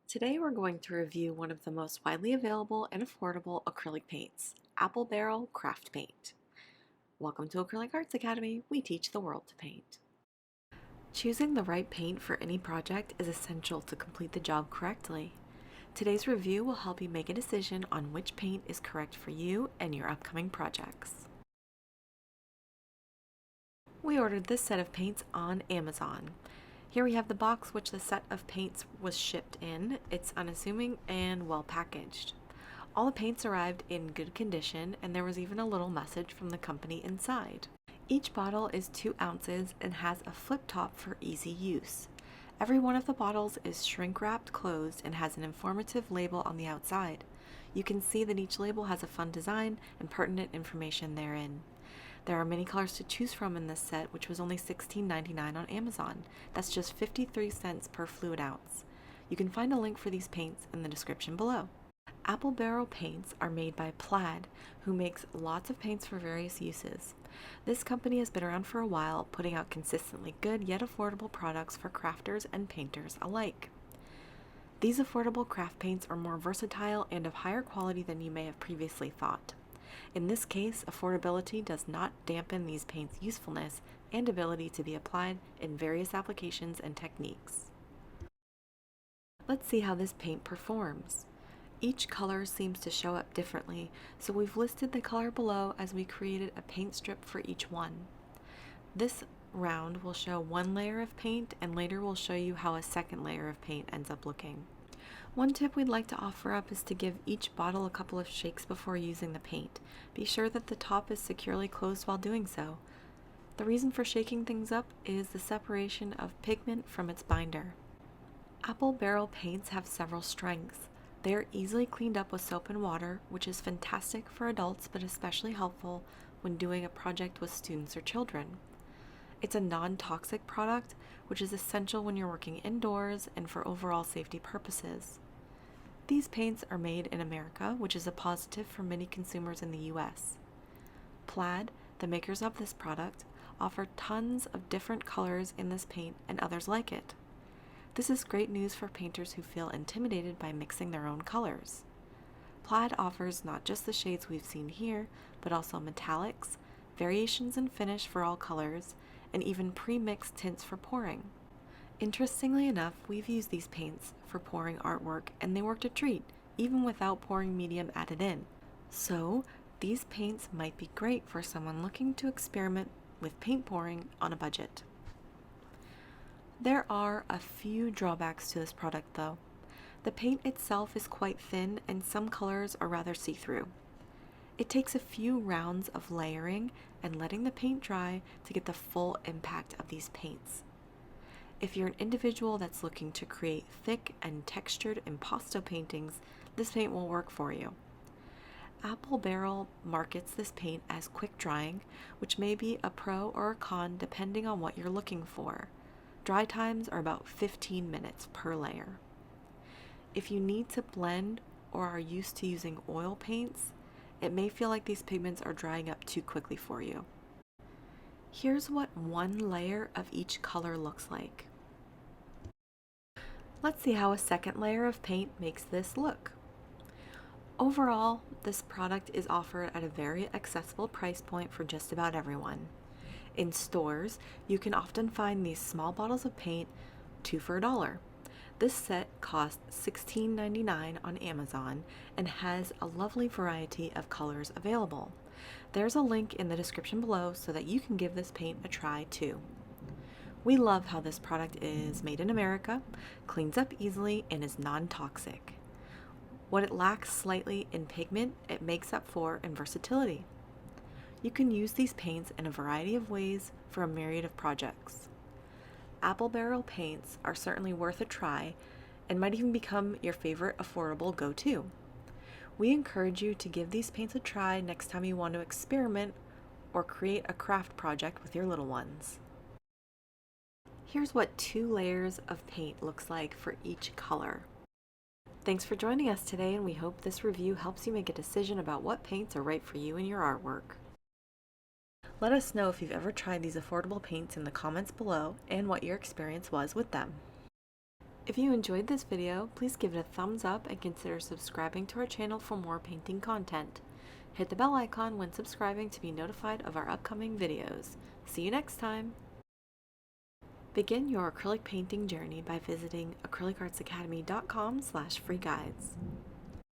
Today we're going to review one of the most widely available and affordable acrylic paints, Apple Barrel Craft Paint. Welcome to Acrylic Arts Academy, we teach the world to paint. Choosing the right paint for any project is essential to complete the job correctly. Today's review will help you make a decision on which paint is correct for you and your upcoming projects. We ordered this set of paints on Amazon. Here we have the box which the set of paints was shipped in. It's unassuming and well packaged. All the paints arrived in good condition, and there was even a little message from the company inside. Each bottle is 2 ounces and has a flip top for easy use. Every one of the bottles is shrink wrapped closed and has an informative label on the outside. You can see that each label has a fun design and pertinent information therein. There are many colors to choose from in this set, which was only $16.99 on Amazon. That's just 53 cents per fluid ounce. You can find a link for these paints in the description below. Apple Barrel paints are made by Plaid, who makes lots of paints for various uses. This company has been around for a while, putting out consistently good yet affordable products for crafters and painters alike. These affordable craft paints are more versatile and of higher quality than you may have previously thought. In this case, affordability does not dampen these paints' usefulness and ability to be applied in various applications and techniques. Let's see how this paint performs. Each color seems to show up differently, so we've listed the color below as we created a paint strip for each one. This round will show one layer of paint, and later we'll show you how a second layer of paint ends up looking. One tip we'd like to offer up is to give each bottle a couple of shakes before using the paint. Be sure that the top is securely closed while doing so. The reason for shaking things up is the separation of pigment from its binder. Apple Barrel paints have several strengths. They are easily cleaned up with soap and water, which is fantastic for adults but especially helpful when doing a project with students or children. It's a non-toxic product, which is essential when you're working indoors and for overall safety purposes. These paints are made in America, which is a positive for many consumers in the US. Plaid, the makers of this product, offer tons of different colors in this paint and others like it. This is great news for painters who feel intimidated by mixing their own colors. Plaid offers not just the shades we've seen here, but also metallics, variations in finish for all colors, and even pre-mixed tints for pouring. Interestingly enough, we've used these paints for pouring artwork, and they worked a treat, even without pouring medium added in. So, these paints might be great for someone looking to experiment with paint pouring on a budget. There are a few drawbacks to this product though. The paint itself is quite thin, and some colors are rather see-through. It takes a few rounds of layering and letting the paint dry to get the full impact of these paints. If you're an individual that's looking to create thick and textured impasto paintings, this paint will work for you. Apple Barrel markets this paint as quick drying, which may be a pro or a con depending on what you're looking for. Dry times are about 15 minutes per layer. If you need to blend or are used to using oil paints, it may feel like these pigments are drying up too quickly for you. Here's what one layer of each color looks like. Let's see how a second layer of paint makes this look. Overall, this product is offered at a very accessible price point for just about everyone. In stores, you can often find these small bottles of paint 2 for $1. This set costs $16.99 on Amazon and has a lovely variety of colors available. There's a link in the description below so that you can give this paint a try too. We love how this product is made in America, cleans up easily, and is non-toxic. What it lacks slightly in pigment, it makes up for in versatility. You can use these paints in a variety of ways for a myriad of projects. Apple Barrel paints are certainly worth a try and might even become your favorite affordable go-to. We encourage you to give these paints a try next time you want to experiment or create a craft project with your little ones. Here's what 2 layers of paint looks like for each color. Thanks for joining us today, and we hope this review helps you make a decision about what paints are right for you and your artwork. Let us know if you've ever tried these affordable paints in the comments below and what your experience was with them. If you enjoyed this video, please give it a thumbs up and consider subscribing to our channel for more painting content. Hit the bell icon when subscribing to be notified of our upcoming videos. See you next time! Begin your acrylic painting journey by visiting acrylicartsacademy.com/free guides.